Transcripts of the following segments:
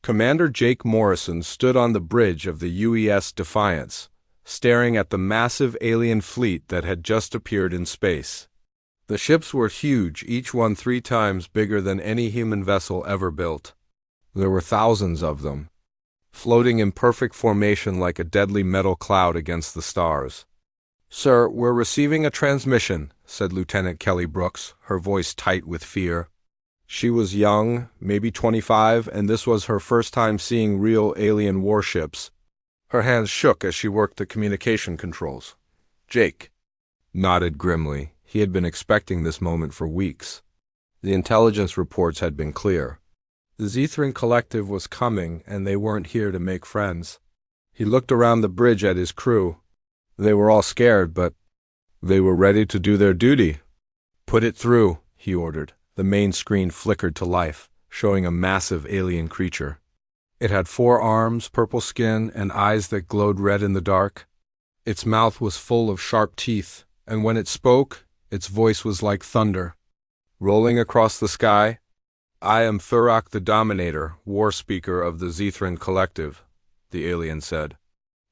Commander Jake Morrison stood on the bridge of the UES Defiance, staring at the massive alien fleet that had just appeared in space. The ships were huge, each one 3 times bigger than any human vessel ever built. There were thousands of them, floating in perfect formation like a deadly metal cloud against the stars. "Sir, we're receiving a transmission," said Lieutenant Kelly Brooks, her voice tight with fear. She was young, maybe 25, and this was her first time seeing real alien warships. Her hands shook as she worked the communication controls. Jake nodded grimly. He had been expecting this moment for weeks. The intelligence reports had been clear. The Zethrin Collective was coming, and they weren't here to make friends. He looked around the bridge at his crew. They were all scared, but they were ready to do their duty. "Put it through," he ordered. The main screen flickered to life, showing a massive alien creature. It had 4 arms, purple skin, and eyes that glowed red in the dark. Its mouth was full of sharp teeth, and when it spoke, its voice was like thunder, rolling across the sky. "I am Thurak the Dominator, war speaker of the Zethrin Collective," the alien said.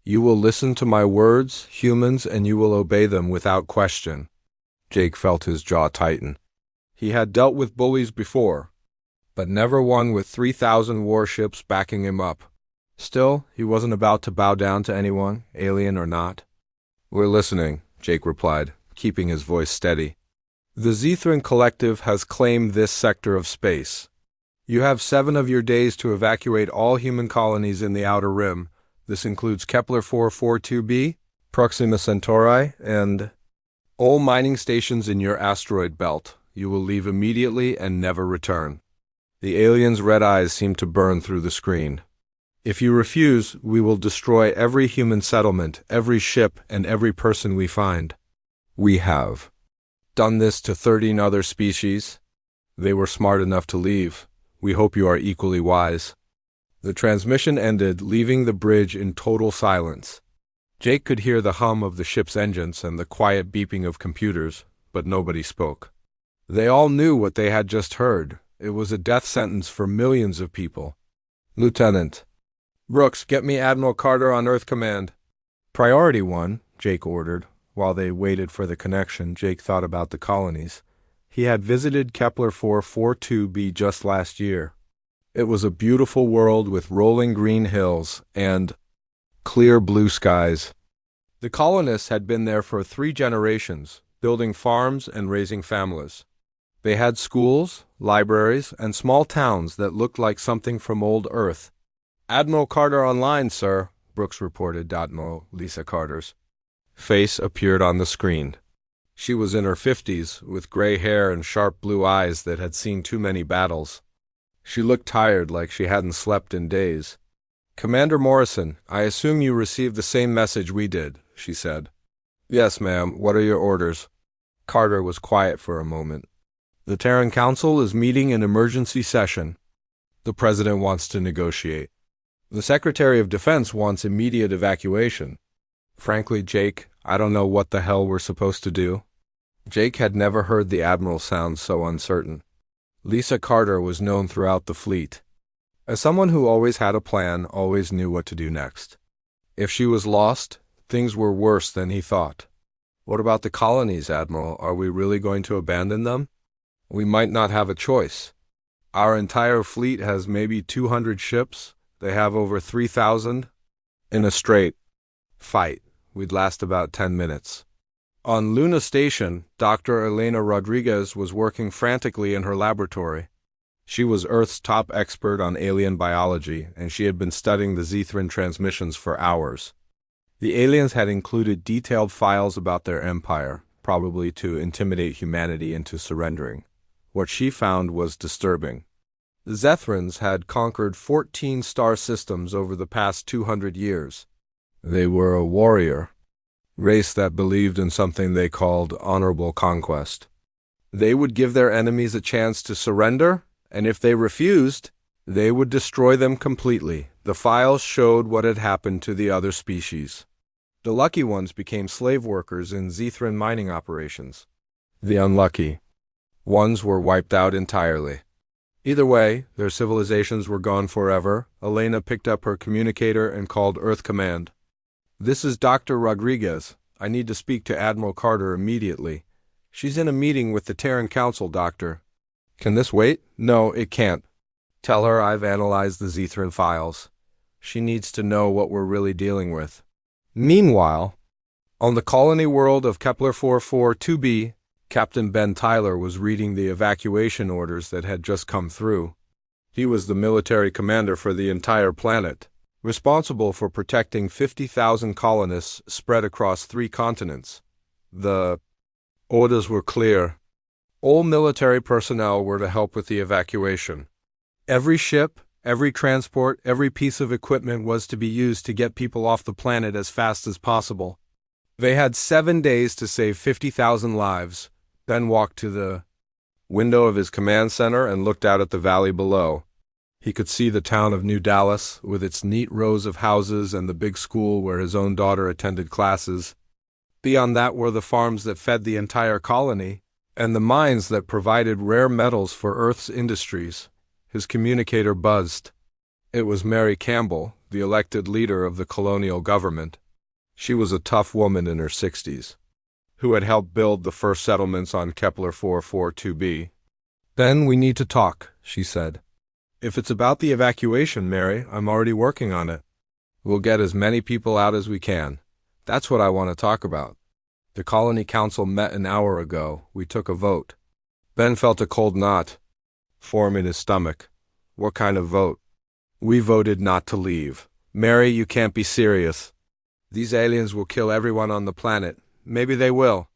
"You will listen to my words, humans, and you will obey them without question." Jake felt his jaw tighten. He had dealt with bullies before, but never one with 3,000 warships backing him up. Still, he wasn't about to bow down to anyone, alien or not. "We're listening," Jake replied, keeping his voice steady. "The Zethrin Collective has claimed this sector of space. You have 7 of your days to evacuate all human colonies in the Outer Rim. This includes Kepler 442b, Proxima Centauri, and all mining stations in your asteroid belt. You will leave immediately and never return." The alien's red eyes seemed to burn through the screen. "If you refuse, we will destroy every human settlement, every ship, and every person we find. We have done this to 13 other species. They were smart enough to leave. We hope you are equally wise." The transmission ended, leaving the bridge in total silence. Jake could hear the hum of the ship's engines and the quiet beeping of computers, but nobody spoke. They all knew what they had just heard. It was a death sentence for millions of people. "Lieutenant Brooks, get me Admiral Carter on Earth Command." "Priority 1, Jake ordered. While they waited for the connection, Jake thought about the colonies. He had visited Kepler 442b just last year. It was a beautiful world with rolling green hills and clear blue skies. The colonists had been there for 3 generations, building farms and raising families. They had schools, libraries, and small towns that looked like something from old Earth. "Admiral Carter online, sir," Brooks reported. Admiral Lisa Carter's face appeared on the screen. She was in her 50s, with gray hair and sharp blue eyes that had seen too many battles. She looked tired, like she hadn't slept in days. "Commander Morrison, I assume you received the same message we did," she said. "Yes, ma'am. What are your orders?" Carter was quiet for a moment. "The Terran Council is meeting in emergency session. The President wants to negotiate. The Secretary of Defense wants immediate evacuation. Frankly, Jake, I don't know what the hell we're supposed to do." Jake had never heard the Admiral sound so uncertain. Lisa Carter was known throughout the fleet as someone who always had a plan, always knew what to do next. If she was lost, things were worse than he thought. "What about the colonies, Admiral? Are we really going to abandon them?" "We might not have a choice. Our entire fleet has maybe 200 ships. They have over 3,000. In a straight fight, we'd last about 10 minutes. On Luna Station, Dr. Elena Rodriguez was working frantically in her laboratory. She was Earth's top expert on alien biology, and she had been studying the Zethrin transmissions for hours. The aliens had included detailed files about their empire, probably to intimidate humanity into surrendering. What she found was disturbing. The Zethrins had conquered 14 star systems over the past 200 years. They were a warrior race that believed in something they called honorable conquest. They would give their enemies a chance to surrender, and if they refused, they would destroy them completely. The files showed what had happened to the other species. The lucky ones became slave workers in Zethrin mining operations. The unlucky ones were wiped out entirely. Either way, their civilizations were gone forever. Elena picked up her communicator and called Earth Command. "This is Dr. Rodriguez. I need to speak to Admiral Carter immediately. She's in a meeting with the Terran Council, Doctor." "Can this wait?" "No, it can't. Tell her I've analyzed the Zethran files. She needs to know what we're really dealing with." Meanwhile, on the colony world of Kepler 442b, Captain Ben Tyler was reading the evacuation orders that had just come through. He was the military commander for the entire planet, responsible for protecting 50,000 colonists spread across 3 continents. The orders were clear. All military personnel were to help with the evacuation. Every ship, every transport, every piece of equipment was to be used to get people off the planet as fast as possible. They had 7 days to save 50,000 lives. Ben walked to the window of his command center and looked out at the valley below. He could see the town of New Dallas, with its neat rows of houses and the big school where his own daughter attended classes. Beyond that were the farms that fed the entire colony, and the mines that provided rare metals for Earth's industries. His communicator buzzed. It was Mary Campbell, the elected leader of the colonial government. She was a tough woman in her 60s, who had helped build the first settlements on Kepler 442b. "Ben, we need to talk," she said. "If it's about the evacuation, Mary, I'm already working on it. We'll get as many people out as we can. That's what I want to talk about. The Colony Council met an hour ago. We took a vote." Ben felt a cold knot form in his stomach. "What kind of vote?" "We voted not to leave." "Mary, you can't be serious. These aliens will kill everyone on the planet. Maybe they will.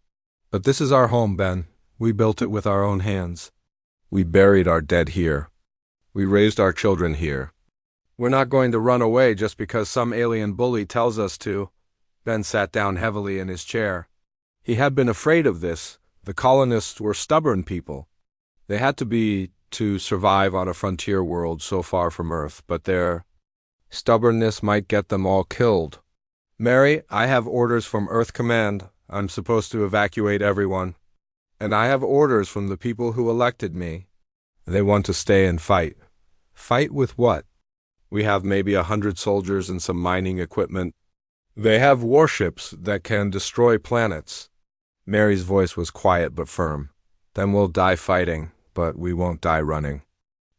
But this is our home, Ben. We built it with our own hands. We buried our dead here. We raised our children here. We're not going to run away just because some alien bully tells us to." Ben sat down heavily in his chair. He had been afraid of this. The colonists were stubborn people. They had to be to survive on a frontier world so far from Earth, but their stubbornness might get them all killed. "Mary, I have orders from Earth Command. I'm supposed to evacuate everyone. And I have orders from the people who elected me. They want to stay and fight." "Fight with what?" "We have maybe 100 soldiers and some mining equipment. They have warships that can destroy planets." Mary's voice was quiet but firm. "Then we'll die fighting, but we won't die running."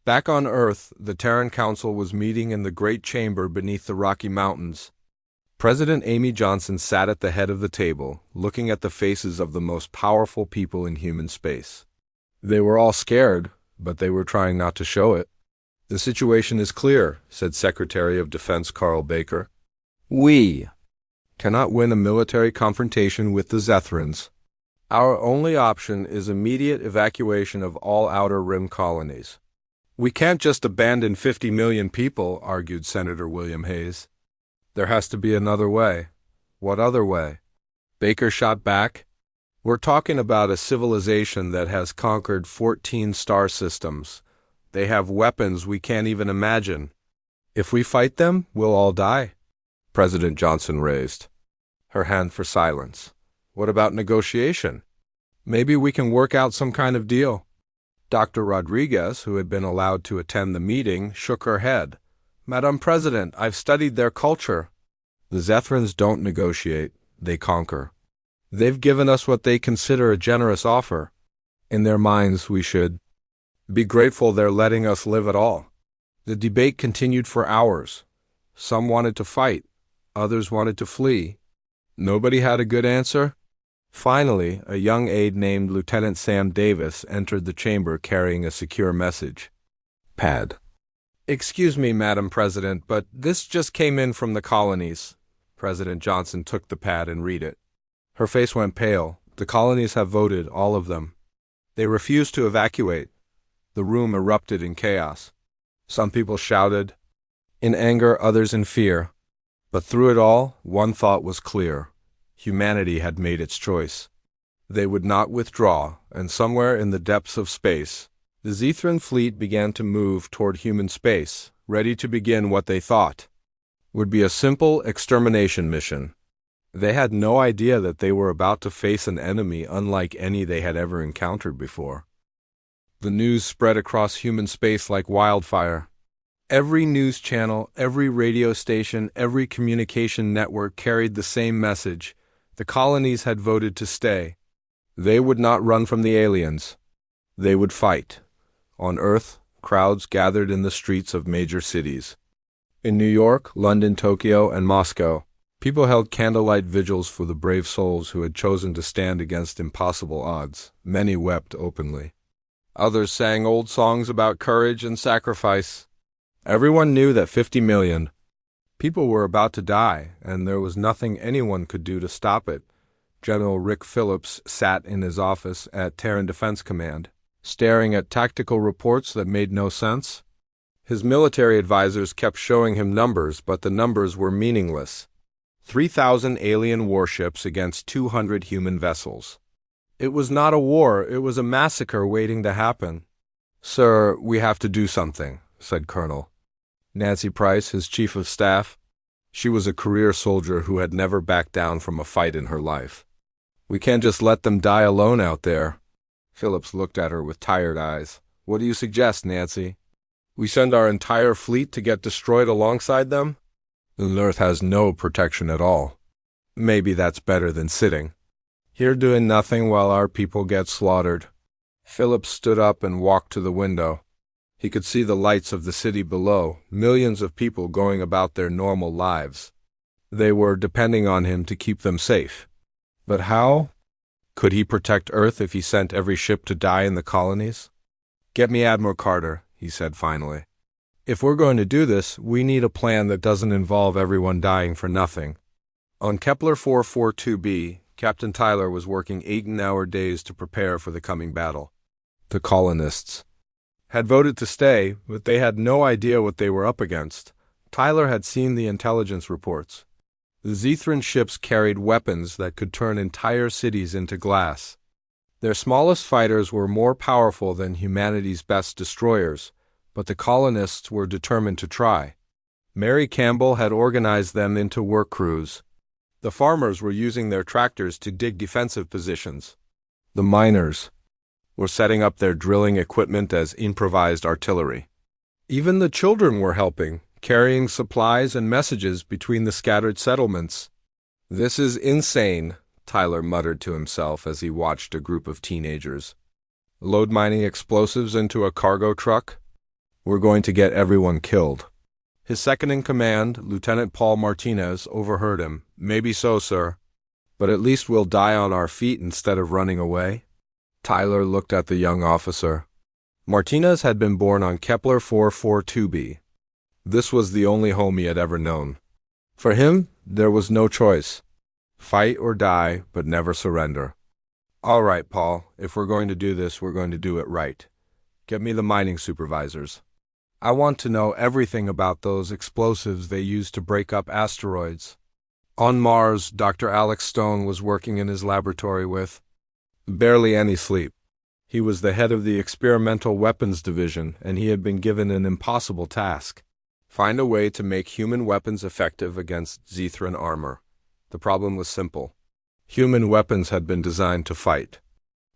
Back on Earth, the Terran Council was meeting in the Great Chamber beneath the Rocky Mountains. President Amy Johnson sat at the head of the table, looking at the faces of the most powerful people in human space. They were all scared, but they were trying not to show it. "The situation is clear," said Secretary of Defense Carl Baker. "We cannot win a military confrontation with the Zethrans. Our only option is immediate evacuation of all Outer Rim colonies." "We can't just abandon 50 million people," argued Senator William Hayes. "There has to be another way." "What other way?" Baker shot back. "We're talking about a civilization that has conquered 14 star systems. They have weapons we can't even imagine. If we fight them, we'll all die." President Johnson raised her hand for silence. "What about negotiation? Maybe we can work out some kind of deal." Dr. Rodriguez, who had been allowed to attend the meeting, shook her head. "Madam President, I've studied their culture. The Zethrans don't negotiate, they conquer. They've given us what they consider a generous offer. In their minds, we should be grateful they're letting us live at all." The debate continued for hours. Some wanted to fight, others wanted to flee. Nobody had a good answer. Finally, a young aide named Lieutenant Sam Davis entered the chamber carrying a secure message. "Pad." "Excuse me, Madam President, but this just came in from the colonies." President Johnson took the pad and read it. Her face went pale. "The colonies have voted, all of them. They refuse to evacuate." The room erupted in chaos. Some people shouted in anger, others in fear. But through it all, one thought was clear. Humanity had made its choice. They would not withdraw, and somewhere in the depths of space, the Zethran fleet began to move toward human space, ready to begin what they thought would be a simple extermination mission. They had no idea that they were about to face an enemy unlike any they had ever encountered before. The news spread across human space like wildfire. Every news channel, every radio station, every communication network carried the same message. The colonies had voted to stay. They would not run from the aliens. They would fight. On Earth, crowds gathered in the streets of major cities. In New York, London, Tokyo, and Moscow, people held candlelight vigils for the brave souls who had chosen to stand against impossible odds. Many wept openly. Others sang old songs about courage and sacrifice. Everyone knew that 50 million people were about to die, and there was nothing anyone could do to stop it. General Rick Phillips sat in his office at Terran Defense Command, staring at tactical reports that made no sense. His military advisors kept showing him numbers, but the numbers were meaningless. 3,000 alien warships against 200 human vessels. It was not a war, it was a massacre waiting to happen. "Sir, we have to do something," said Colonel Nancy Price, his chief of staff. She was a career soldier who had never backed down from a fight in her life. "We can't just let them die alone out there." Phillips looked at her with tired eyes. "What do you suggest, Nancy? We send our entire fleet to get destroyed alongside them? The Earth has no protection at all. Maybe that's better than sitting here doing nothing while our people get slaughtered." Phillips stood up and walked to the window. He could see the lights of the city below, millions of people going about their normal lives. They were depending on him to keep them safe. But how? Could he protect Earth if he sent every ship to die in the colonies? "Get me Admiral Carter," he said finally. "If we're going to do this, we need a plan that doesn't involve everyone dying for nothing." On Kepler 442b, Captain Tyler was working 8-hour days to prepare for the coming battle. The colonists had voted to stay, but they had no idea what they were up against. Tyler had seen the intelligence reports. The Zethran ships carried weapons that could turn entire cities into glass. Their smallest fighters were more powerful than humanity's best destroyers, but the colonists were determined to try. Mary Campbell had organized them into work crews. The farmers were using their tractors to dig defensive positions. The miners were setting up their drilling equipment as improvised artillery. Even the children were helping, carrying supplies and messages between the scattered settlements. "This is insane," Tyler muttered to himself as he watched a group of teenagers load mining explosives into a cargo truck. "We're going to get everyone killed." His second-in-command, Lieutenant Paul Martinez, overheard him. "Maybe so, sir. But at least we'll die on our feet instead of running away." Tyler looked at the young officer. Martinez had been born on Kepler 442b. This was the only home he had ever known. For him, there was no choice. Fight or die, but never surrender. "All right, Paul, if we're going to do this, we're going to do it right. Get me the mining supervisors. I want to know everything about those explosives they use to break up asteroids." On Mars, Dr. Alex Stone was working in his laboratory with barely any sleep. He was the head of the Experimental Weapons Division, and he had been given an impossible task: find a way to make human weapons effective against Zethran armor. The problem was simple. Human weapons had been designed to fight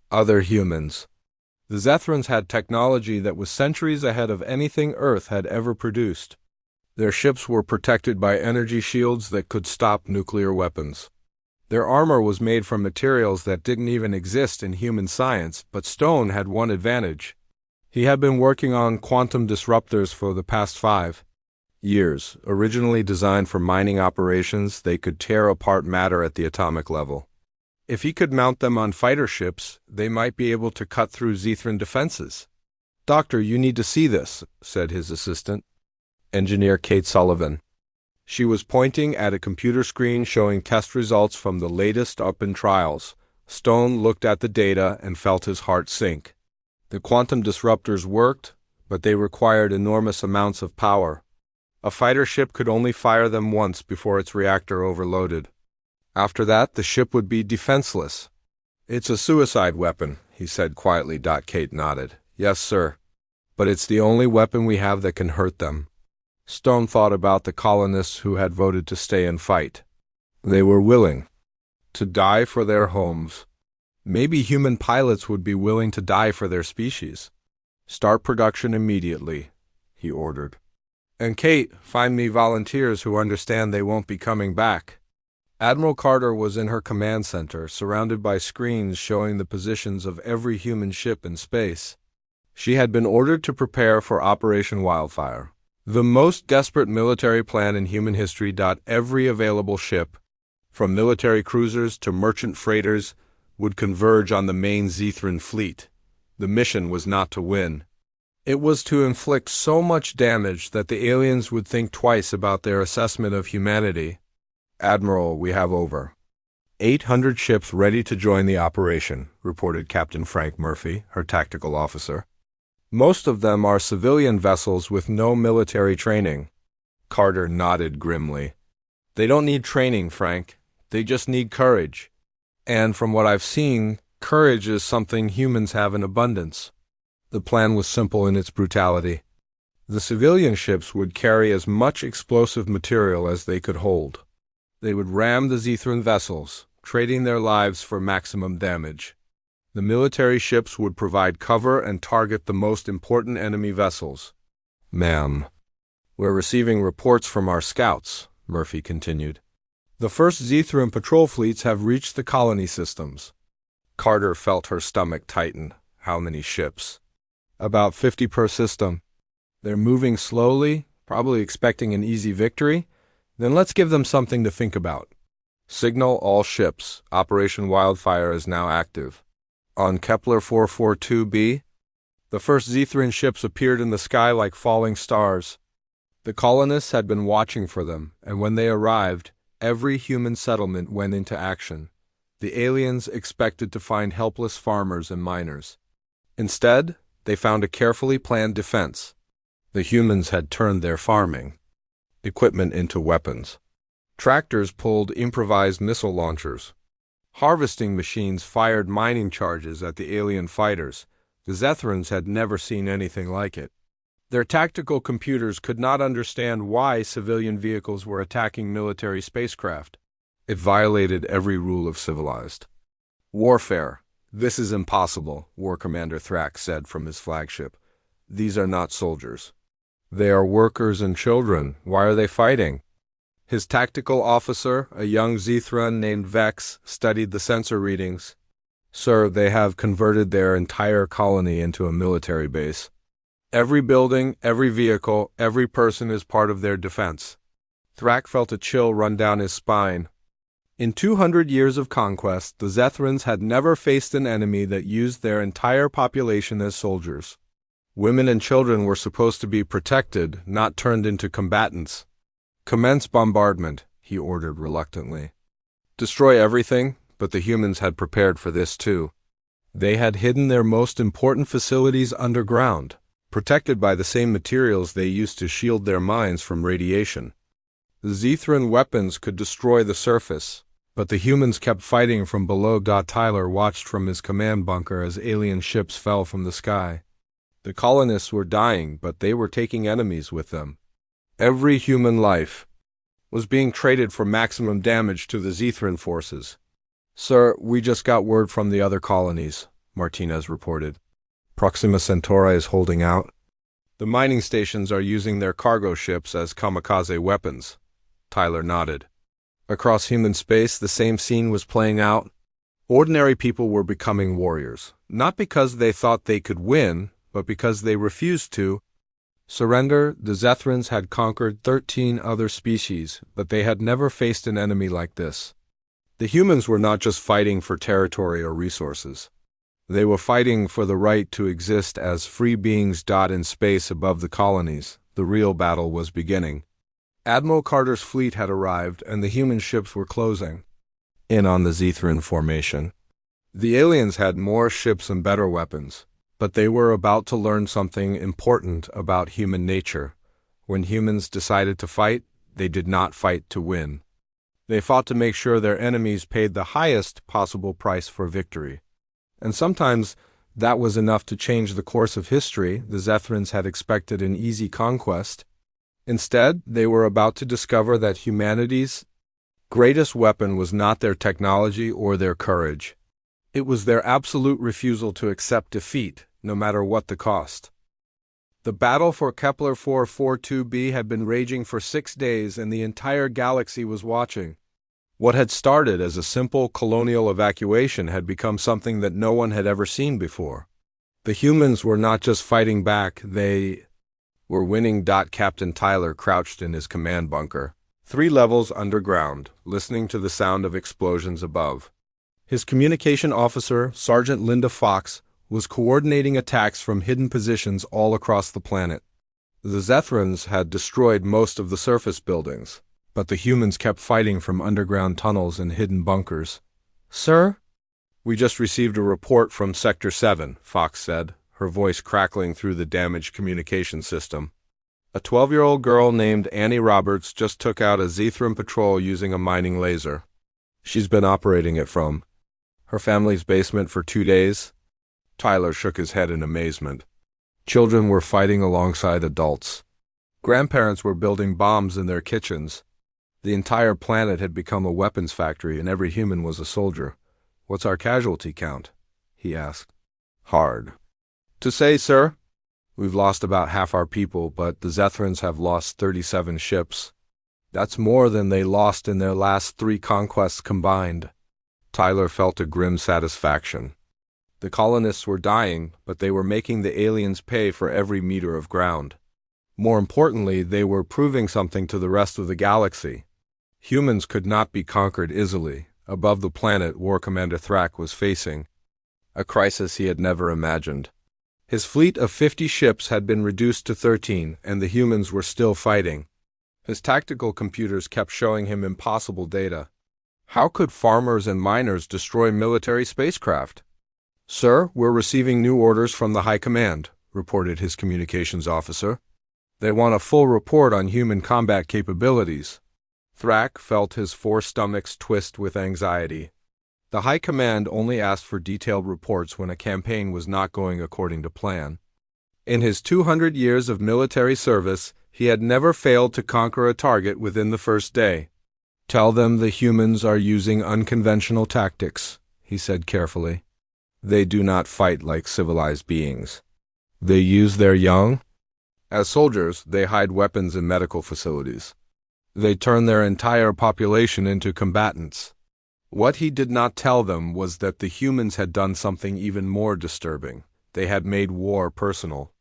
other humans. The Zethrans had technology that was centuries ahead of anything Earth had ever produced. Their ships were protected by energy shields that could stop nuclear weapons. Their armor was made from materials that didn't even exist in human science, but Stone had one advantage. He had been working on quantum disruptors for the past 5 years. Originally designed for mining operations, they could tear apart matter at the atomic level. If he could mount them on fighter ships, they might be able to cut through Zethran defenses. "Doctor, you need to see this," said his assistant, Engineer Kate Sullivan. She was pointing at a computer screen showing test results from the latest up-in trials. Stone looked at the data and felt his heart sink. The quantum disruptors worked, but they required enormous amounts of power. A fighter ship could only fire them once before its reactor overloaded. After that, the ship would be defenseless. "It's a suicide weapon," he said quietly. Kate nodded. "Yes, sir. But it's the only weapon we have that can hurt them." Stone thought about the colonists who had voted to stay and fight. They were willing to die for their homes. Maybe human pilots would be willing to die for their species. "Start production immediately," he ordered. "And Kate, find me volunteers who understand they won't be coming back." Admiral Carter was in her command center, surrounded by screens showing the positions of every human ship in space. She had been ordered to prepare for Operation Wildfire, the most desperate military plan in human history. Every available ship, from military cruisers to merchant freighters, would converge on the main Zethran fleet. The mission was not to win. It was to inflict so much damage that the aliens would think twice about their assessment of humanity. "Admiral, we have over 800 ships ready to join the operation," reported Captain Frank Murphy, her tactical officer. "Most of them are civilian vessels with no military training." Carter nodded grimly. "They don't need training, Frank. They just need courage. And from what I've seen, courage is something humans have in abundance." The plan was simple in its brutality. The civilian ships would carry as much explosive material as they could hold. They would ram the Zethran vessels, trading their lives for maximum damage. The military ships would provide cover and target the most important enemy vessels. "Ma'am, we're receiving reports from our scouts," Murphy continued. "The first Zethran patrol fleets have reached the colony systems." Carter felt her stomach tighten. How many ships? "About 50 per system. They're moving slowly, probably expecting an easy victory. Then let's give them something to think about. Signal all ships. Operation Wildfire is now active." On Kepler 442b, the first Zethran ships appeared in the sky like falling stars. The colonists had been watching for them, and when they arrived, every human settlement went into action. The aliens expected to find helpless farmers and miners. Instead, they found a carefully planned defense. The humans had turned their farming equipment into weapons. Tractors pulled improvised missile launchers. Harvesting machines fired mining charges at the alien fighters. The Zethrans had never seen anything like it. Their tactical computers could not understand why civilian vehicles were attacking military spacecraft. It violated every rule of civilized warfare. "This is impossible," War Commander Thrax said from his flagship. "These are not soldiers. They are workers and children. Why are they fighting?" His tactical officer, a young Zethran named Vex, studied the sensor readings. "Sir, they have converted their entire colony into a military base. Every building, every vehicle, every person is part of their defense." Thrak felt a chill run down his spine. In 200 years of conquest, the Zethrans had never faced an enemy that used their entire population as soldiers. Women and children were supposed to be protected, not turned into combatants. "Commence bombardment," he ordered reluctantly. Destroy everything, but the humans had prepared for this too. They had hidden their most important facilities underground, protected by the same materials they used to shield their minds from radiation. The Zethran weapons could destroy the surface, but the humans kept fighting from below. Tyler watched from his command bunker as alien ships fell from the sky. The colonists were dying, but they were taking enemies with them. Every human life was being traded for maximum damage to the Zethran forces. "Sir, we just got word from the other colonies," Martinez reported. "Proxima Centauri is holding out. The mining stations are using their cargo ships as kamikaze weapons." Tyler nodded. Across human space, the same scene was playing out. Ordinary people were becoming warriors, not because they thought they could win, but because they refused to surrender. The Zethrans had conquered 13 other species, but they had never faced an enemy like this. The humans were not just fighting for territory or resources. They were fighting for the right to exist as free beings. In space above the colonies, the real battle was beginning. Admiral Carter's fleet had arrived, and the human ships were closing in on the Zethran formation. The aliens had more ships and better weapons, but they were about to learn something important about human nature. When humans decided to fight, they did not fight to win. They fought to make sure their enemies paid the highest possible price for victory. And sometimes that was enough to change the course of history. The Zethrans had expected an easy conquest. Instead, they were about to discover that humanity's greatest weapon was not their technology or their courage. It was their absolute refusal to accept defeat, no matter what the cost. The battle for Kepler 442b had been raging for 6 days, and the entire galaxy was watching. What had started as a simple colonial evacuation had become something that no one had ever seen before. The humans were not just fighting back, they were winning. Captain Tyler crouched in his command bunker, 3 levels underground, listening to the sound of explosions above. His communication officer, Sergeant Linda Fox, was coordinating attacks from hidden positions all across the planet. The Zethrans had destroyed most of the surface buildings, but the humans kept fighting from underground tunnels and hidden bunkers. "Sir?" "We just received a report from Sector 7, Fox said, her voice crackling through the damaged communication system. A 12-year-old girl named Annie Roberts just took out a Zethran patrol using a mining laser. She's been operating it from her family's basement for 2 days. Tyler shook his head in amazement. Children were fighting alongside adults. Grandparents were building bombs in their kitchens. The entire planet had become a weapons factory, and every human was a soldier. "What's our casualty count?" he asked. "Hard to say, sir. We've lost about half our people, but the Zethrans have lost 37 ships. That's more than they lost in their last 3 conquests combined." Tyler felt a grim satisfaction. The colonists were dying, but they were making the aliens pay for every meter of ground. More importantly, they were proving something to the rest of the galaxy. Humans could not be conquered easily. Above the planet, War Commander Thrak was facing a crisis he had never imagined. His fleet of 50 ships had been reduced to 13, and the humans were still fighting. His tactical computers kept showing him impossible data. How could farmers and miners destroy military spacecraft? "Sir, we're receiving new orders from the High Command," reported his communications officer. "They want a full report on human combat capabilities." Thrak felt his 4 stomachs twist with anxiety. The High Command only asked for detailed reports when a campaign was not going according to plan. In his 200 years of military service, he had never failed to conquer a target within the first day. "Tell them the humans are using unconventional tactics," he said carefully. "They do not fight like civilized beings. They use their young. As soldiers, they hide weapons in medical facilities. They turn their entire population into combatants." What he did not tell them was that the humans had done something even more disturbing. They had made war personal.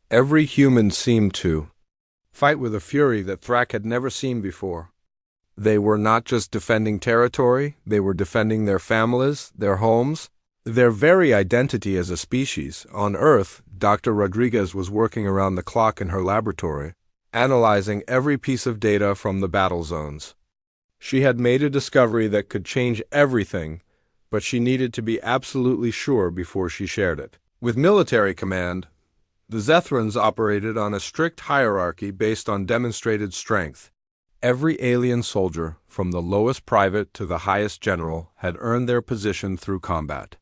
Every human seemed to fight with a fury that Thrak had never seen before. They were not just defending territory, they were defending their families, their homes, their very identity as a species. On Earth, Dr. Rodriguez was working around the clock in her laboratory, analyzing every piece of data from the battle zones. She had made a discovery that could change everything, but she needed to be absolutely sure before she shared it. With military command, the Zethrans operated on a strict hierarchy based on demonstrated strength. Every alien soldier, from the lowest private to the highest general, had earned their position through combat.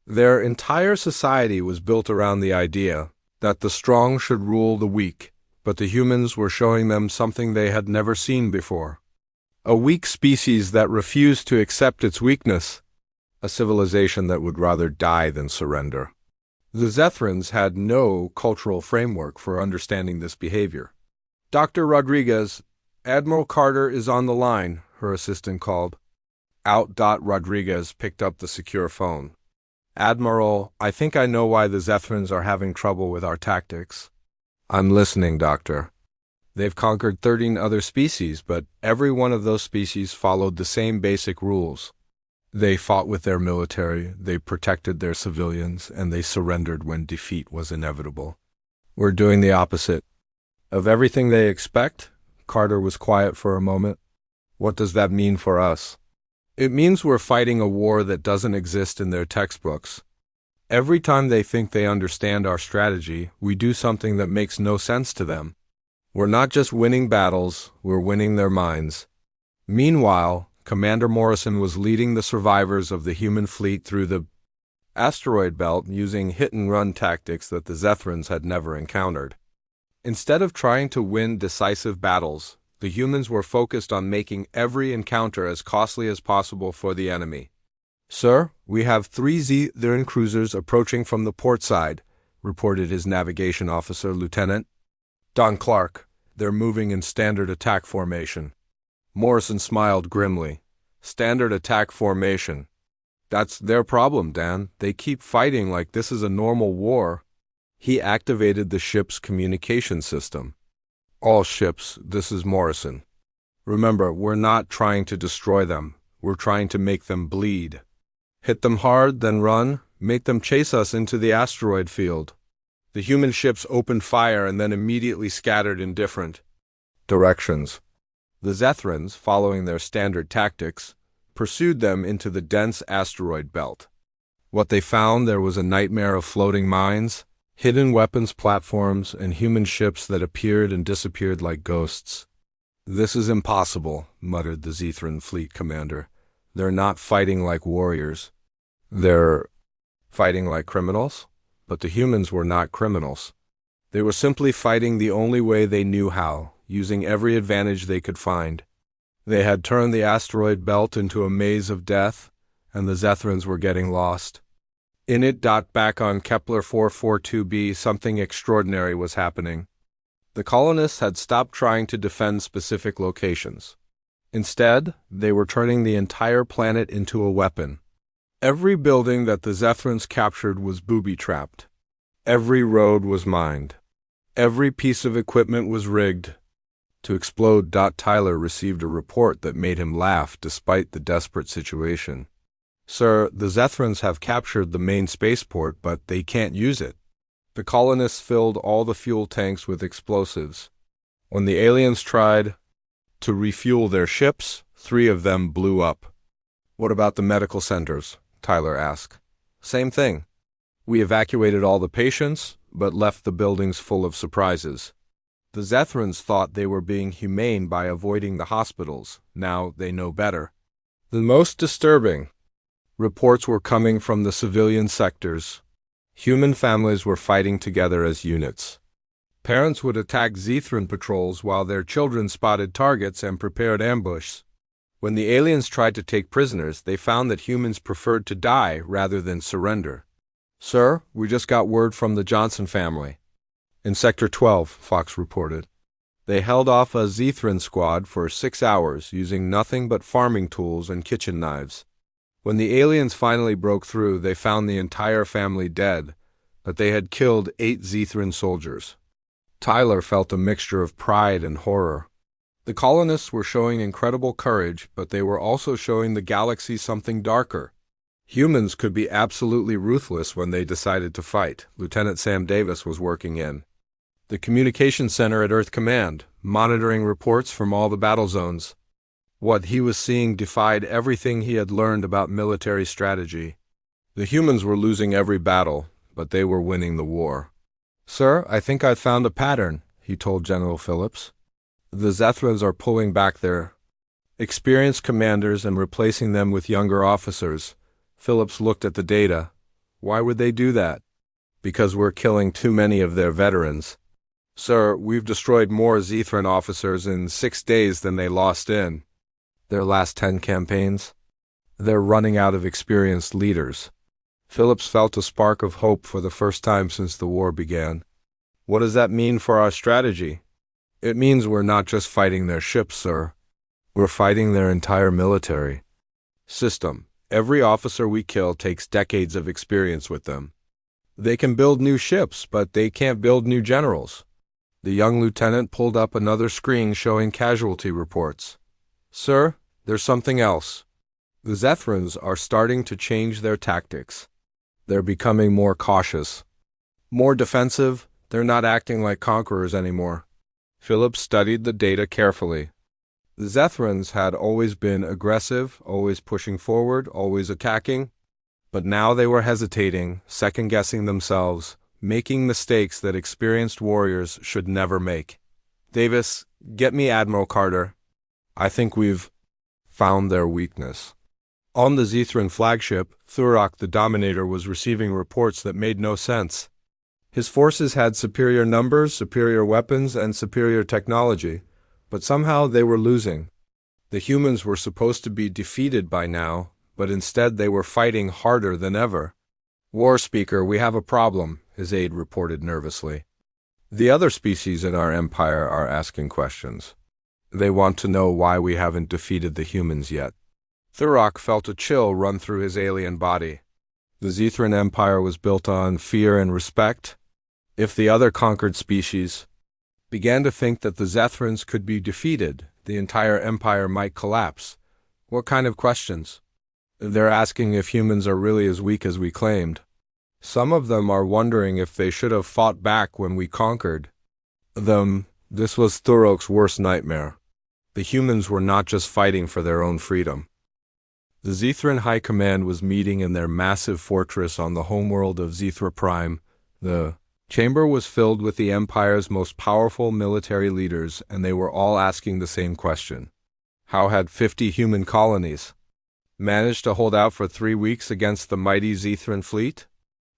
Their entire society was built around the idea that the strong should rule the weak, but the humans were showing them something they had never seen before. A weak species that refused to accept its weakness. A civilization that would rather die than surrender. The Zethrans had no cultural framework for understanding this behavior. "Dr. Rodriguez, Admiral Carter is on the line," her assistant called. Out. Rodriguez picked up the secure phone. "Admiral, I think I know why the Zethrans are having trouble with our tactics." "I'm listening, Doctor." "They've conquered 13 other species, but every one of those species followed the same basic rules. They fought with their military, they protected their civilians, and they surrendered when defeat was inevitable. We're doing the opposite of everything they expect." Carter was quiet for a moment. "What does that mean for us?" "It means we're fighting a war that doesn't exist in their textbooks. Every time they think they understand our strategy, we do something that makes no sense to them. We're not just winning battles, we're winning their minds." Meanwhile, Commander Morrison was leading the survivors of the human fleet through the asteroid belt using hit-and-run tactics that the Zethrans had never encountered. Instead of trying to win decisive battles, the humans were focused on making every encounter as costly as possible for the enemy. "Sir, we have 3 Zethran cruisers approaching from the port side. reported his navigation officer, Lieutenant. Don Clark, they're moving in standard attack formation. Morrison smiled grimly. Standard attack formation. That's their problem, Dan. They keep fighting like this is a normal war. He activated the ship's communication system. All ships, this is Morrison. Remember, we're not trying to destroy them. We're trying to make them bleed. Hit them hard, then run. Make them chase us into the asteroid field. The human ships opened fire and then immediately scattered in different directions. The Zethrans, following their standard tactics, pursued them into the dense asteroid belt. What they found there was a nightmare of floating mines, hidden weapons platforms, and human ships that appeared and disappeared like ghosts. This is impossible, muttered the Zethran fleet commander. They're not fighting like warriors. They're fighting like criminals? But the humans were not criminals. They were simply fighting the only way they knew how, using every advantage they could find. They had turned the asteroid belt into a maze of death, and the Zethrans were getting lost. In it. Back on Kepler 442b, something extraordinary was happening. The colonists had stopped trying to defend specific locations. Instead, they were turning the entire planet into a weapon. Every building that the Zethrans captured was booby-trapped. Every road was mined. Every piece of equipment was rigged to explode. Tyler received a report that made him laugh despite the desperate situation. Sir, the Zethrans have captured the main spaceport, but they can't use it. The colonists filled all the fuel tanks with explosives. When the aliens tried to refuel their ships, 3 of them blew up. What about the medical centers? Tyler asked. Same thing. We evacuated all the patients, but left the buildings full of surprises. The Zethrans thought they were being humane by avoiding the hospitals. Now they know better. The most disturbing reports were coming from the civilian sectors. Human families were fighting together as units. Parents would attack Zethran patrols while their children spotted targets and prepared ambush. When the aliens tried to take prisoners, they found that humans preferred to die rather than surrender. Sir, we just got word from the Johnson family. In Sector 12, Fox reported. They held off a Zethran squad for 6 hours using nothing but farming tools and kitchen knives. When the aliens finally broke through, they found the entire family dead, but they had killed 8 Zethran soldiers. Tyler felt a mixture of pride and horror. The colonists were showing incredible courage, but they were also showing the galaxy something darker. Humans could be absolutely ruthless when they decided to fight. Lieutenant Sam Davis was working in the communications center at Earth Command, monitoring reports from all the battle zones. What he was seeing defied everything he had learned about military strategy. The humans were losing every battle, but they were winning the war. Sir, I think I've found a pattern, he told General Phillips. The Zethrans are pulling back their experienced commanders and replacing them with younger officers. Phillips looked at the data. Why would they do that? Because we're killing too many of their veterans. Sir, we've destroyed more Zethran officers in 6 days than they lost in their last 10 campaigns. They're running out of experienced leaders. Phillips felt a spark of hope for the first time since the war began. What does that mean for our strategy? It means we're not just fighting their ships, sir. We're fighting their entire military system. Every officer we kill takes decades of experience with them. They can build new ships, but they can't build new generals. The young lieutenant pulled up another screen showing casualty reports. Sir, there's something else. The Zethrans are starting to change their tactics. They're becoming more cautious, more defensive. They're not acting like conquerors anymore. Phillips studied the data carefully. The Zethrans had always been aggressive, always pushing forward, always attacking. But now they were hesitating, second-guessing themselves, making mistakes that experienced warriors should never make. Davis, get me Admiral Carter. I think we've found their weakness. On the Zethran flagship, Thurok the Dominator was receiving reports that made no sense. His forces had superior numbers, superior weapons, and superior technology, but somehow they were losing. The humans were supposed to be defeated by now, but instead they were fighting harder than ever. War Speaker, we have a problem, his aide reported nervously. The other species in our empire are asking questions. They want to know why we haven't defeated the humans yet. Thurok felt a chill run through his alien body. The Zethran Empire was built on fear and respect. If the other conquered species began to think that the Zethrans could be defeated, the entire empire might collapse. What kind of questions? They're asking if humans are really as weak as we claimed. Some of them are wondering if they should have fought back when we conquered them. This was Thurok's worst nightmare. The humans were not just fighting for their own freedom. The Zethran High Command was meeting in their massive fortress on the homeworld of Zethra Prime. The chamber was filled with the Empire's most powerful military leaders, and they were all asking the same question. How had 50 human colonies managed to hold out for 3 weeks against the mighty Zethran fleet?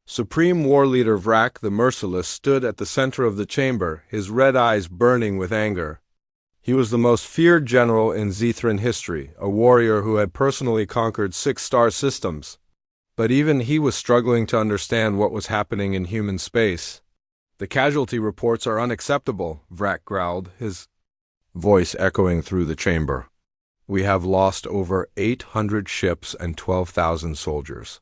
Supreme War Leader Vrak the Merciless stood at the center of the chamber, his red eyes burning with anger. He was the most feared general in Zethran history, a warrior who had personally conquered 6 star systems. But even he was struggling to understand what was happening in human space. The casualty reports are unacceptable, Vrak growled, his voice echoing through the chamber. We have lost over 800 ships and 12,000 soldiers.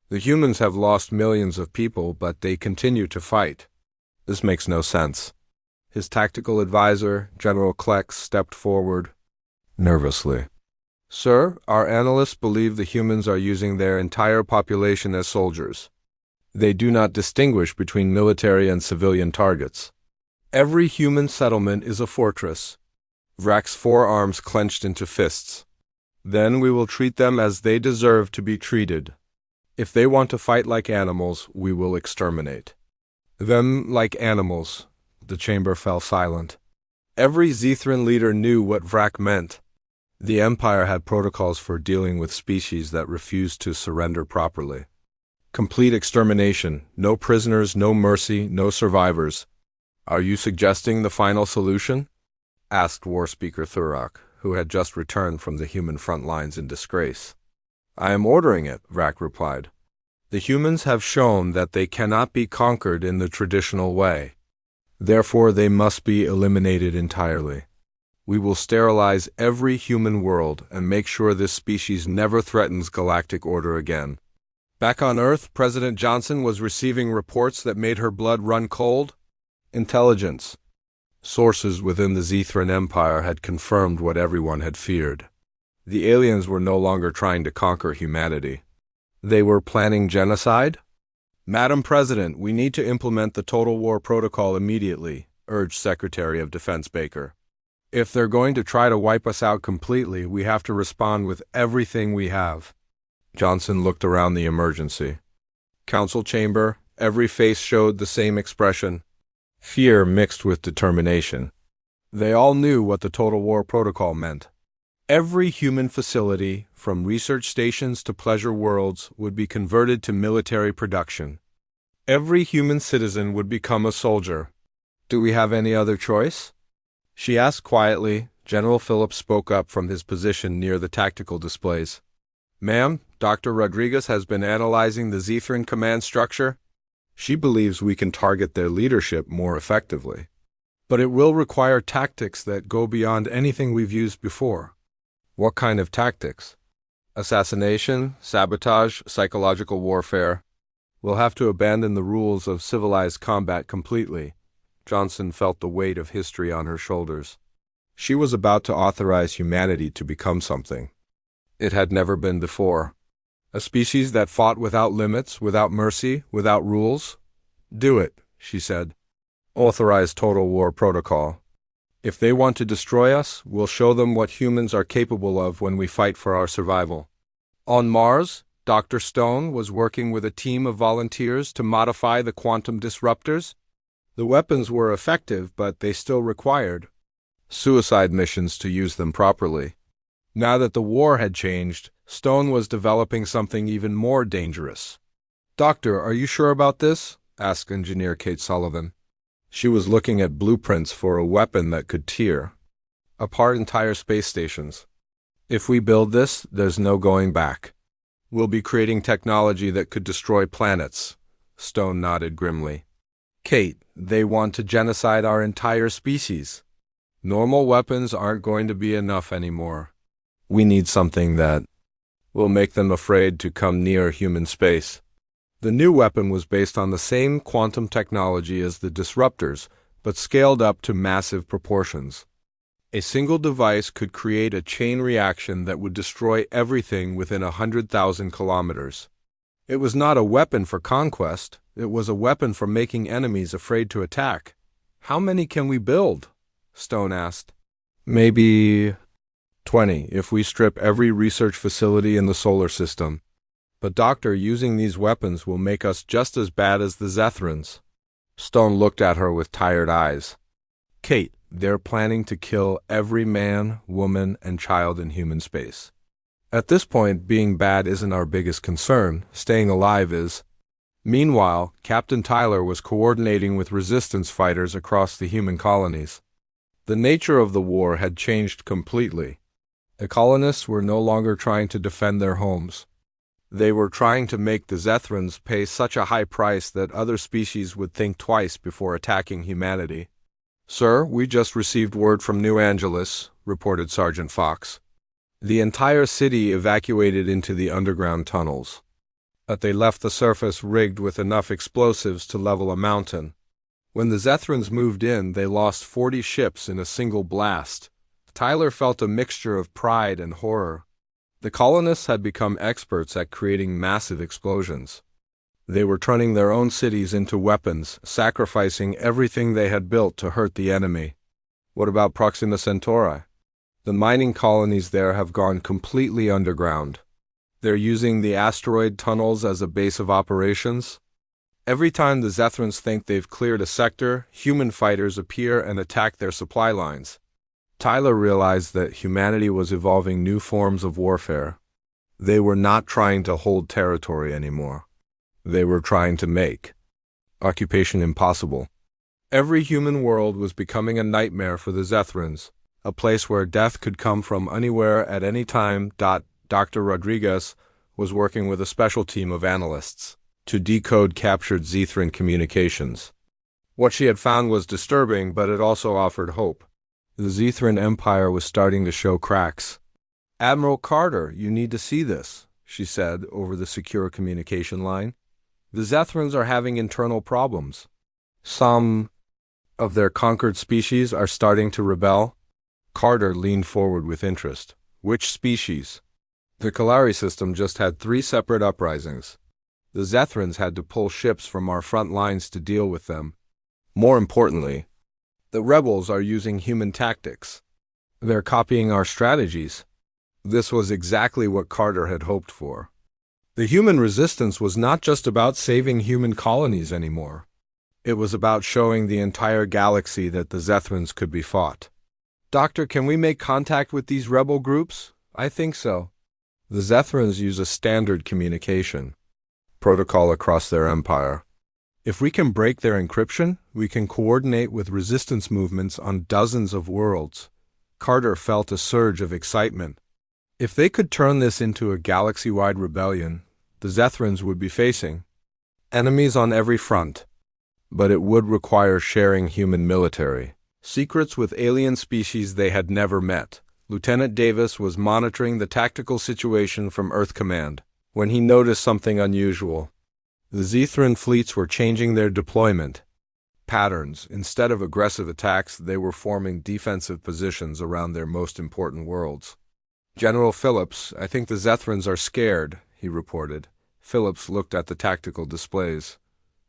The humans have lost millions of people, but they continue to fight. This makes no sense. His tactical advisor, General Klex, stepped forward nervously. Sir, our analysts believe the humans are using their entire population as soldiers. They do not distinguish between military and civilian targets. Every human settlement is a fortress. Vrak's forearms clenched into fists. Then we will treat them as they deserve to be treated. If they want to fight like animals, we will exterminate them like animals. The chamber fell silent. Every Zethran leader knew what Vrak meant. The Empire had protocols for dealing with species that refused to surrender properly. Complete extermination, no prisoners, no mercy, no survivors. Are you suggesting the final solution? Asked War Speaker Thurok, who had just returned from the human front lines in disgrace. I am ordering it, Vrak replied. The humans have shown that they cannot be conquered in the traditional way. Therefore, they must be eliminated entirely. We will sterilize every human world and make sure this species never threatens galactic order again. Back on Earth, President Johnson was receiving reports that made her blood run cold. Intelligence. Sources within the Zethran Empire had confirmed what everyone had feared. The aliens were no longer trying to conquer humanity. They were planning genocide? Madam President, we need to implement the Total War Protocol immediately, urged Secretary of Defense Baker. If they're going to try to wipe us out completely, we have to respond with everything we have. Johnson looked around the emergency. Council chamber, every face showed the same expression. Fear mixed with determination. They all knew what the Total War Protocol meant. Every human facility, from research stations to pleasure worlds, would be converted to military production. Every human citizen would become a soldier. Do we have any other choice? She asked quietly. General Phillips spoke up from his position near the tactical displays. Ma'am, Dr. Rodriguez has been analyzing the Zethran command structure. She believes we can target their leadership more effectively. But it will require tactics that go beyond anything we've used before. What kind of tactics? Assassination, sabotage, psychological warfare. We'll have to abandon the rules of civilized combat completely. Johnson felt the weight of history on her shoulders. She was about to authorize humanity to become something it had never been before. A species that fought without limits, without mercy, without rules. Do it, she said. Authorize Total War Protocol. If they want to destroy us, we'll show them what humans are capable of when we fight for our survival. On Mars, Dr. Stone was working with a team of volunteers to modify the quantum disruptors. The weapons were effective, but they still required suicide missions to use them properly. Now that the war had changed, Stone was developing something even more dangerous. Doctor, are you sure about this? Asked Engineer Kate Sullivan. She was looking at blueprints for a weapon that could tear apart entire space stations. If we build this, there's no going back. We'll be creating technology that could destroy planets, Stone nodded grimly. Kate, they want to genocide our entire species. Normal weapons aren't going to be enough anymore. We need something that will make them afraid to come near human space. The new weapon was based on the same quantum technology as the disruptors, but scaled up to massive proportions. A single device could create a chain reaction that would destroy everything within 100,000 kilometers. It was not a weapon for conquest, it was a weapon for making enemies afraid to attack. How many can we build? Stone asked. Maybe 20 if we strip every research facility in the solar system. But Doctor, using these weapons will make us just as bad as the Zethrans. Stone looked at her with tired eyes. Kate, they're planning to kill every man, woman, and child in human space. At this point, being bad isn't our biggest concern, staying alive is. Meanwhile, Captain Tyler was coordinating with resistance fighters across the human colonies. The nature of the war had changed completely. The colonists were no longer trying to defend their homes. They were trying to make the Zethrans pay such a high price that other species would think twice before attacking humanity. Sir, we just received word from New Angeles, reported Sergeant Fox. The entire city evacuated into the underground tunnels. But they left the surface rigged with enough explosives to level a mountain. When the Zethrans moved in, they lost 40 ships in a single blast. Tyler felt a mixture of pride and horror. The colonists had become experts at creating massive explosions. They were turning their own cities into weapons, sacrificing everything they had built to hurt the enemy. What about Proxima Centauri? The mining colonies there have gone completely underground. They're using the asteroid tunnels as a base of operations. Every time the Zethrans think they've cleared a sector, human fighters appear and attack their supply lines. Tyler realized that humanity was evolving new forms of warfare. They were not trying to hold territory anymore. They were trying to make occupation impossible. Every human world was becoming a nightmare for the Zethrans, a place where death could come from anywhere at any time. Dr. Rodriguez was working with a special team of analysts to decode captured Zethran communications. What she had found was disturbing, but it also offered hope. The Zethran Empire was starting to show cracks. Admiral Carter, you need to see this, she said over the secure communication line. The Zethrans are having internal problems. Some of their conquered species are starting to rebel. Carter leaned forward with interest. Which species? The Kalari system just had 3 separate uprisings. The Zethrans had to pull ships from our front lines to deal with them. More importantly, the rebels are using human tactics. They're copying our strategies. This was exactly what Carter had hoped for. The human resistance was not just about saving human colonies anymore. It was about showing the entire galaxy that the Zethrans could be fought. Doctor, can we make contact with these rebel groups? I think so. The Zethrans use a standard communication protocol across their empire. If we can break their encryption, we can coordinate with resistance movements on dozens of worlds. Carter felt a surge of excitement. If they could turn this into a galaxy-wide rebellion, the Zethrans would be facing enemies on every front. But it would require sharing human military secrets with alien species they had never met. Lieutenant Davis was monitoring the tactical situation from Earth Command when he noticed something unusual. The Zethran fleets were changing their deployment patterns. Instead of aggressive attacks, they were forming defensive positions around their most important worlds. General Phillips, I think the Zethrans are scared, he reported. Phillips looked at the tactical displays.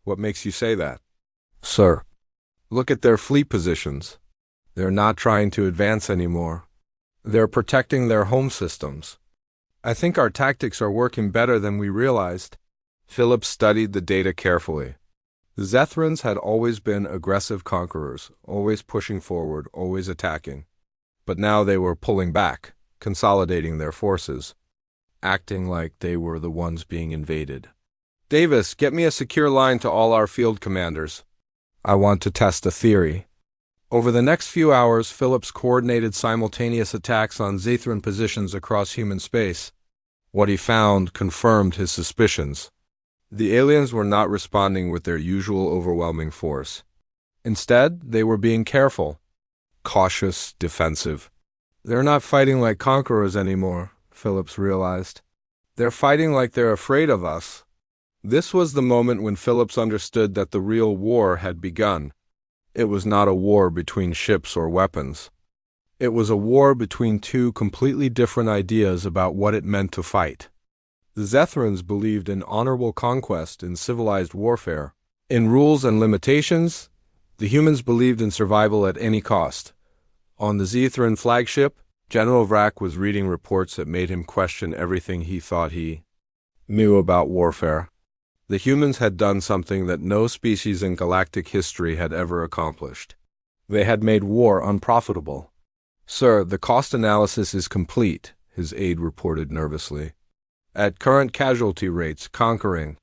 What makes you say that? Sir, look at their fleet positions. They're not trying to advance anymore. They're protecting their home systems. I think our tactics are working better than we realized. Phillips studied the data carefully. The Zethrans had always been aggressive conquerors, always pushing forward, always attacking. But now they were pulling back, consolidating their forces, acting like they were the ones being invaded. Davis, get me a secure line to all our field commanders. I want to test a theory. Over the next few hours, Phillips coordinated simultaneous attacks on Zethran positions across human space. What he found confirmed his suspicions. The aliens were not responding with their usual overwhelming force. Instead, they were being careful, cautious, defensive. They're not fighting like conquerors anymore, Phillips realized. They're fighting like they're afraid of us. This was the moment when Phillips understood that the real war had begun. It was not a war between ships or weapons. It was a war between two completely different ideas about what it meant to fight. The Zethrans believed in honorable conquest and civilized warfare. In rules and limitations, the humans believed in survival at any cost. On the Zethran flagship, General Vrak was reading reports that made him question everything he thought he knew about warfare. The humans had done something that no species in galactic history had ever accomplished. They had made war unprofitable. "Sir, the cost analysis is complete," his aide reported nervously. "At current casualty rates, conquering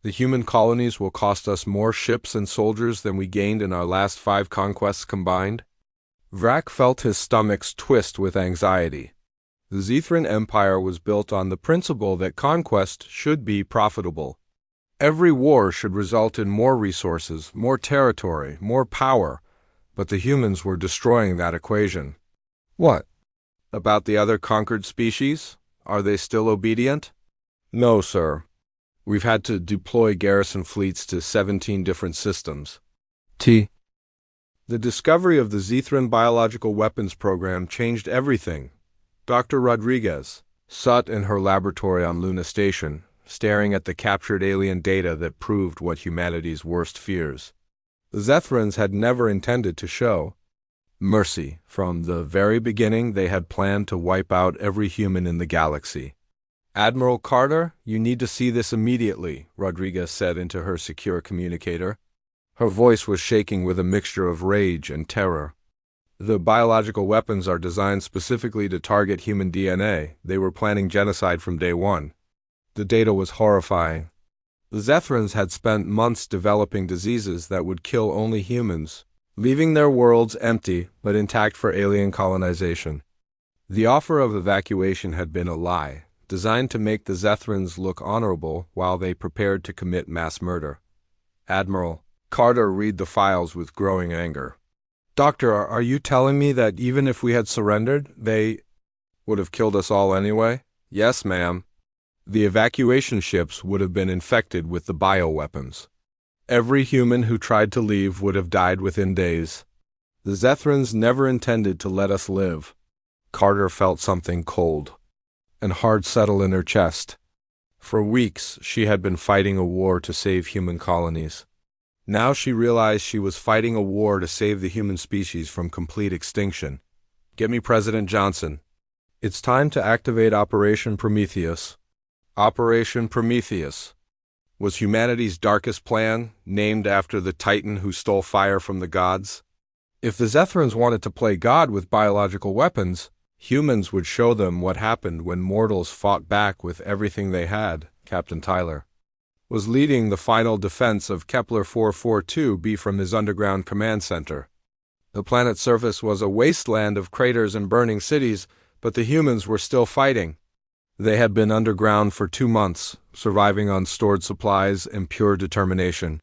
the human colonies will cost us more ships and soldiers than we gained in our last 5 conquests combined." Vrak felt his stomach twist with anxiety. The Zethran Empire was built on the principle that conquest should be profitable. Every war should result in more resources, more territory, more power, but the humans were destroying that equation. "What about the other conquered species? Are they still obedient?" "No, sir. We've had to deploy garrison fleets to 17 different systems." The discovery of the Zethran biological weapons program changed everything. Dr. Rodriguez sat in her laboratory on Luna Station, staring at the captured alien data that proved what humanity's worst fears. The Zethrans had never intended to show mercy. From the very beginning, they had planned to wipe out every human in the galaxy. "Admiral Carter, you need to see this immediately," Rodriguez said into her secure communicator. Her voice was shaking with a mixture of rage and terror. "The biological weapons are designed specifically to target human DNA. They were planning genocide from day one." The data was horrifying. The Zethrans had spent months developing diseases that would kill only humans, leaving their worlds empty but intact for alien colonization. The offer of evacuation had been a lie, designed to make the Zethrans look honorable while they prepared to commit mass murder. Admiral Carter read the files with growing anger. "Doctor, are you telling me that even if we had surrendered, they would have killed us all anyway?" "Yes, ma'am. The evacuation ships would have been infected with the bioweapons. Every human who tried to leave would have died within days. The Zethrans never intended to let us live." Carter felt something cold and hard settle in her chest. For weeks, she had been fighting a war to save human colonies. Now she realized she was fighting a war to save the human species from complete extinction. "Get me President Johnson. It's time to activate Operation Prometheus." Operation Prometheus was humanity's darkest plan, named after the Titan who stole fire from the gods. If the Zethrans wanted to play God with biological weapons, humans would show them what happened when mortals fought back with everything they had. Captain Tyler was leading the final defense of Kepler 442b from his underground command center. The planet's surface was a wasteland of craters and burning cities, but the humans were still fighting. They had been underground for 2 months, surviving on stored supplies and pure determination.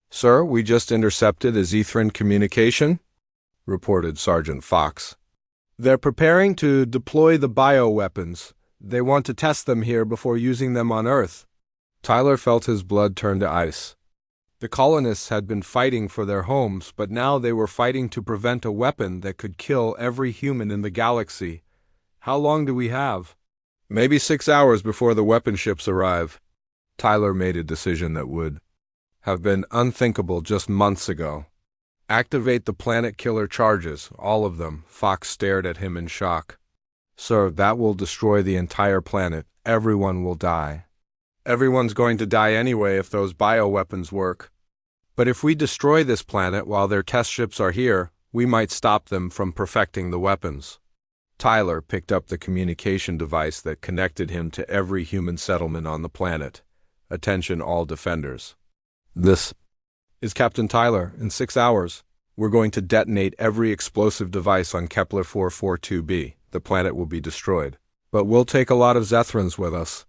"Sir, we just intercepted a Zethran communication," reported Sergeant Fox. "They're preparing to deploy the bioweapons. They want to test them here before using them on Earth." Tyler felt his blood turn to ice. The colonists had been fighting for their homes, but now they were fighting to prevent a weapon that could kill every human in the galaxy. "How long do we have?" "Maybe 6 hours before the weapon ships arrive." Tyler made a decision that would have been unthinkable just months ago. "Activate the planet killer charges, all of them." Fox stared at him in shock. "Sir, that will destroy the entire planet. Everyone will die." "Everyone's going to die anyway if those bioweapons work. But if we destroy this planet while their test ships are here, we might stop them from perfecting the weapons." Tyler picked up the communication device that connected him to every human settlement on the planet. "Attention all defenders. This is Captain Tyler. In 6 hours, we're going to detonate every explosive device on Kepler 442b. The planet will be destroyed. But we'll take a lot of Zethrans with us.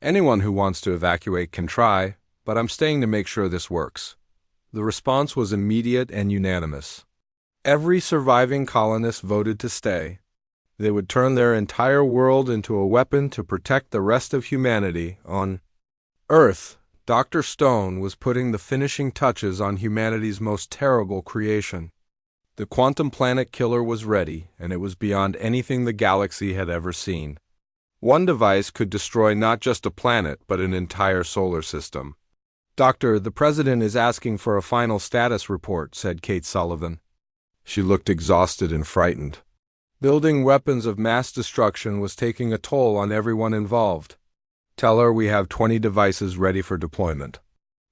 Anyone who wants to evacuate can try, but I'm staying to make sure this works." The response was immediate and unanimous. Every surviving colonist voted to stay. They would turn their entire world into a weapon to protect the rest of humanity. On Earth, Dr. Stone was putting the finishing touches on humanity's most terrible creation. The quantum planet killer was ready, and it was beyond anything the galaxy had ever seen. One device could destroy not just a planet, but an entire solar system. "Doctor, the President is asking for a final status report," said Kate Sullivan. She looked exhausted and frightened. Building weapons of mass destruction was taking a toll on everyone involved. "Tell her we have 20 devices ready for deployment.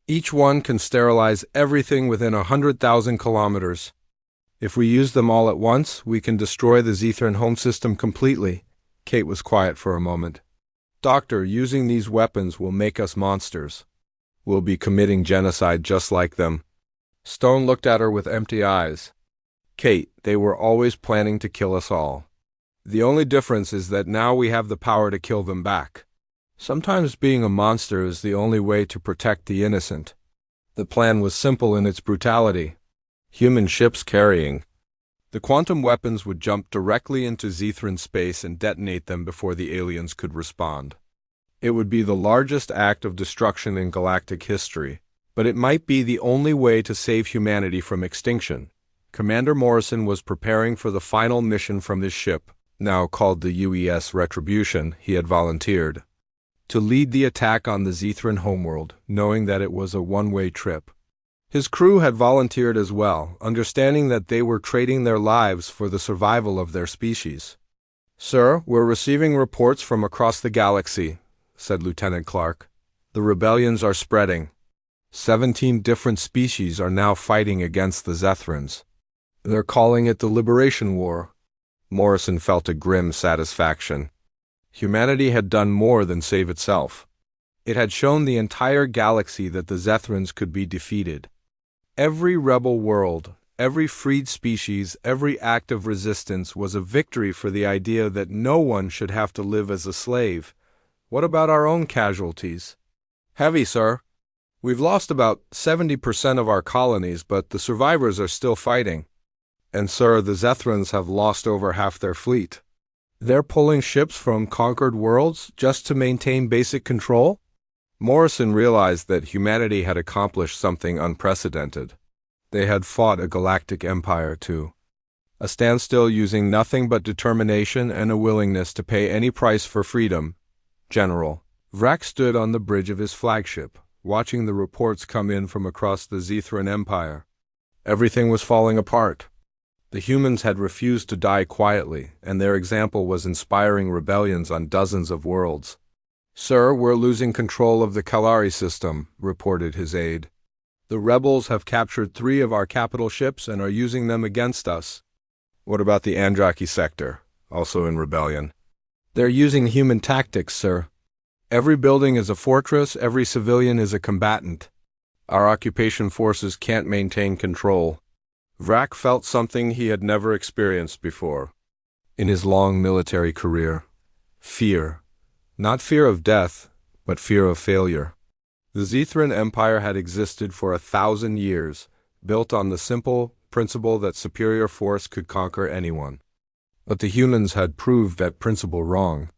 Each one can sterilize everything within 100,000 kilometers. If we use them all at once, we can destroy the Zethran home system completely." Kate was quiet for a moment. "Doctor, using these weapons will make us monsters. We'll be committing genocide just like them." Stone looked at her with empty eyes. "Kate, they were always planning to kill us all. The only difference is that now we have the power to kill them back. Sometimes being a monster is the only way to protect the innocent." The plan was simple in its brutality. Human ships carrying the quantum weapons would jump directly into Zethran space and detonate them before the aliens could respond. It would be the largest act of destruction in galactic history, but it might be the only way to save humanity from extinction. Commander Morrison was preparing for the final mission from his ship, now called the UES Retribution. He had volunteered to lead the attack on the Zethran homeworld, knowing that it was a one-way trip. His crew had volunteered as well, understanding that they were trading their lives for the survival of their species. "Sir, we're receiving reports from across the galaxy," said Lieutenant Clark. "The rebellions are spreading. 17 different species are now fighting against the Zethrans. They're calling it the Liberation War." Morrison felt a grim satisfaction. Humanity had done more than save itself. It had shown the entire galaxy that the Zethrans could be defeated. Every rebel world, every freed species, every act of resistance was a victory for the idea that no one should have to live as a slave. "What about our own casualties?" "Heavy, sir. We've lost about 70% of our colonies, but the survivors are still fighting. And sir, the Zethrans have lost over half their fleet. They're pulling ships from conquered worlds just to maintain basic control." Morrison realized that humanity had accomplished something unprecedented. They had fought a galactic empire, too. A standstill using nothing but determination and a willingness to pay any price for freedom. General Vrak stood on the bridge of his flagship, watching the reports come in from across the Zethran Empire. Everything was falling apart. The humans had refused to die quietly, and their example was inspiring rebellions on dozens of worlds. "Sir, we're losing control of the Kalari system," reported his aide. "The rebels have captured 3 of our capital ships and are using them against us." "What about the Andraki sector, also in rebellion?" "They're using human tactics, sir. Every building is a fortress, every civilian is a combatant. Our occupation forces can't maintain control." Vrak felt something he had never experienced before in his long military career. Fear. Not fear of death, but fear of failure. The Zethran Empire had existed for 1,000 years, built on the simple principle that superior force could conquer anyone. But the humans had proved that principle wrong.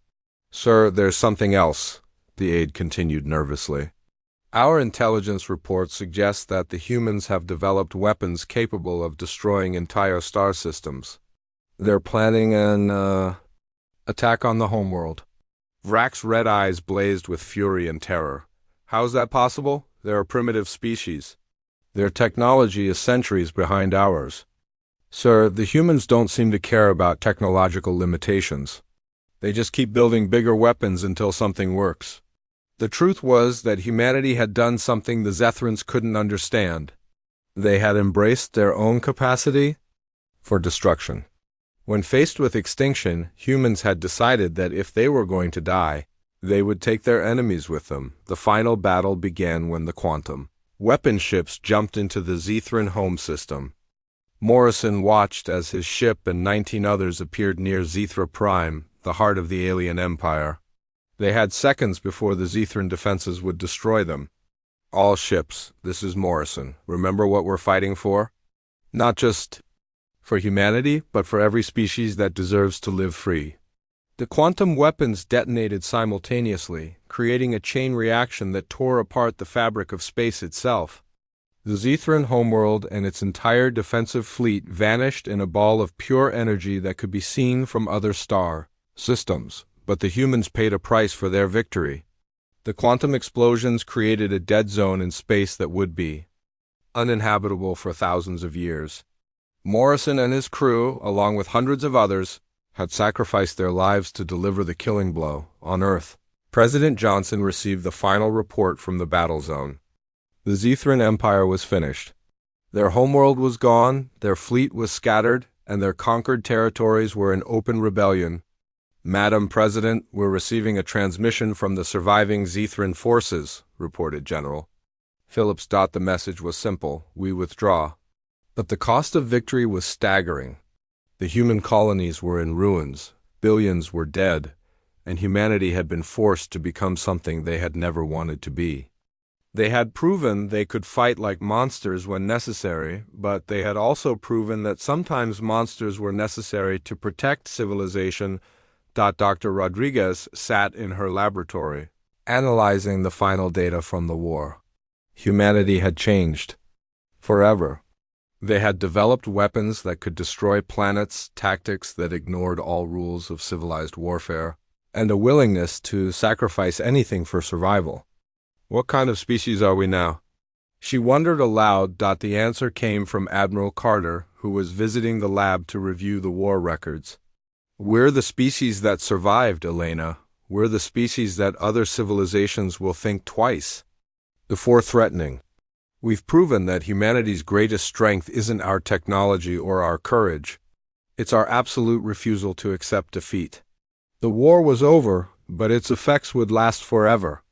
"Sir, there's something else," the aide continued nervously. "Our intelligence reports suggest that the humans have developed weapons capable of destroying entire star systems. They're planning an attack on the homeworld." Vrak's red eyes blazed with fury and terror. "How's that possible? They're a primitive species. Their technology is centuries behind ours." "Sir, the humans don't seem to care about technological limitations. They just keep building bigger weapons until something works." The truth was that humanity had done something the Zethrans couldn't understand. They had embraced their own capacity for destruction. When faced with extinction, humans had decided that if they were going to die, they would take their enemies with them. The final battle began when the quantum weapon ships jumped into the Zethran home system. Morrison watched as his ship and 19 others appeared near Zethra Prime, the heart of the alien empire. They had seconds before the Zethran defenses would destroy them. All ships, this is Morrison. Remember what we're fighting for? Not just for humanity, but for every species that deserves to live free. The quantum weapons detonated simultaneously, creating a chain reaction that tore apart the fabric of space itself. The Zethran homeworld and its entire defensive fleet vanished in a ball of pure energy that could be seen from other star systems, but the humans paid a price for their victory. The quantum explosions created a dead zone in space that would be uninhabitable for thousands of years. Morrison and his crew, along with hundreds of others, had sacrificed their lives to deliver the killing blow on Earth. President Johnson received the final report from the battle zone. The Zethran Empire was finished. Their homeworld was gone, their fleet was scattered, and their conquered territories were in open rebellion. Madam President, we're receiving a transmission from the surviving Zethran forces, reported General Phillips. The message was simple: we withdraw. But the cost of victory was staggering. The human colonies were in ruins, billions were dead, and humanity had been forced to become something they had never wanted to be. They had proven they could fight like monsters when necessary, but they had also proven that sometimes monsters were necessary to protect civilization. Dr. Rodriguez sat in her laboratory, analyzing the final data from the war. Humanity had changed forever. They had developed weapons that could destroy planets, tactics that ignored all rules of civilized warfare, and a willingness to sacrifice anything for survival. What kind of species are we now? She wondered aloud. The answer came from Admiral Carter, who was visiting the lab to review the war records. We're the species that survived, Elena. We're the species that other civilizations will think twice before threatening. We've proven that humanity's greatest strength isn't our technology or our courage. It's our absolute refusal to accept defeat. The war was over, but its effects would last forever.